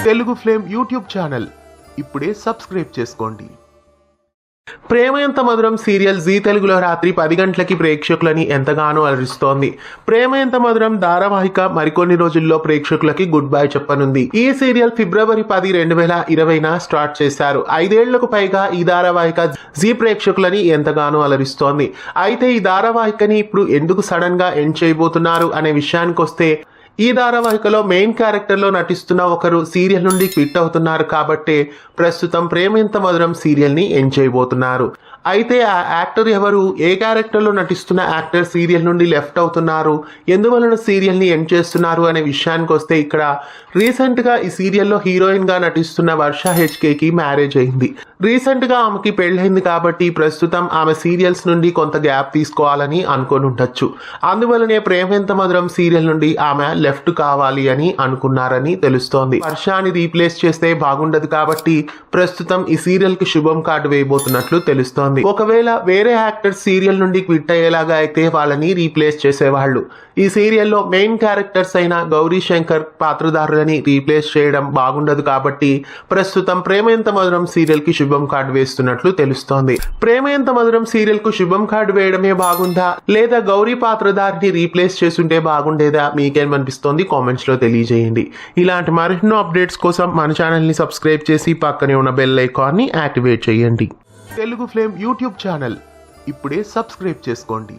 Telugu flame YouTube channel ఇప్పుడే subscribe చేసుకోండి. ప్రేమ ఎంత మధురం సీరియల్ జీ తెలుగులో రాత్రి 10 గంటలకి ప్రేక్షకులని ఎంతగానో అలరిస్తోంది. ప్రేమ ఎంత మధురం ధారావాహిక మరికొన్ని రోజుల్లో ప్రేక్షకులకి గుడ్ బై చెప్పనుంది. ఈ సీరియల్ ఫిబ్రవరి 10, 2020న స్టార్ట్ చేశారు. 5 ఏళ్లకు పైగా ఈ ధారావాహిక జీ ప్రేక్షకులని ఎంతగానో అలరిస్తోంది. అయితే ఈ ధారావాహికని ఇప్పుడు ఎందుకు సడన్ గా ఎండ్ చేయబోతున్నారు అనే విషయానికి వస్తే, ఈ ధారావాహికలో మెయిన్ క్యారెక్టర్లో నటిస్తున్న ఒకరు సీరియల్ నుండి క్విట్ అవుతున్నారు కాబట్టి ప్రస్తుతం ప్రేమ ఎంత మధురం సీరియల్ని ఎండ్ చేయబోతున్నారు. అయితే ఆ యాక్టర్ ఎవరు, ఏ క్యారెక్టర్లో నటిస్తున్న యాక్టర్ సీరియల్ నుండి లెఫ్ట్ అవుతున్నారు, ఎందువలన సీరియల్ని ఎండ్ చేస్తున్నారు అనే విషయానికి వస్తే, ఇక్కడ రీసెంట్గా ఈ సీరియల్లో హీరోయిన్గా నటిస్తున్న వర్ష హెచ్కేకి మ్యారేజ్ అయింది. రీసెంట్గా ఆమెకి పెళ్ళైంది కాబట్టి ప్రస్తుతం ఆమె సీరియల్స్ నుండి కొంత గ్యాప్ తీసుకోవాలని అనుకొని ఉండొచ్చు. అందువలనే ప్రేమ ఎంత మధురం సీరియల్ నుండి ఆమె లెఫ్ట్ కావాలి అని అనుకున్నారని తెలుస్తోంది. వర్షాన్ని రీప్లేస్ చేస్తే బాగుండదు కాబట్టి ప్రస్తుతం ఈ సీరియల్ కి శుభం కార్డు వేయబోతున్నట్లు తెలుస్తోంది. ఒకవేళ వేరే యాక్టర్ సీరియల్ నుండి క్విట్ అయ్యేలాగా అయితే వాళ్ళని రీప్లేస్ చేసేవాళ్ళు. ఈ సీరియల్లో మెయిన్ క్యారెక్టర్స్ అయిన గౌరీ శంకర్ పాత్రధారులని రీప్లేస్ చేయడం బాగుండదు కాబట్టి ప్రస్తుతం ప్రేమ ఎంత మధురం సీరియల్ కి శుభం కార్డు వేస్తున్నట్లు తెలుస్తోంది. ప్రేమ ఎంత మధురం సీరియల్ కు శుభం కార్డు వేయడమే బాగుందా, లేదా గౌరీ పాత్రధారిని రీప్లేస్ చేసుంటే బాగుండేదా, మీకేమనిపిస్తోంది కామెంట్స్ లో తెలియజేయండి. ఇలాంటి మరెన్నో అప్డేట్స్ కోసం మన ఛానల్ ని సబ్స్క్రైబ్ చేసి పక్కనే ఉన్న బెల్ ఐకాన్ ని యాక్టివేట్ చేయండి. తెలుగు ఫ్లేమ్ యూట్యూబ్ ఛానల్ ఇప్పుడే సబ్స్క్రైబ్ చేసుకోండి.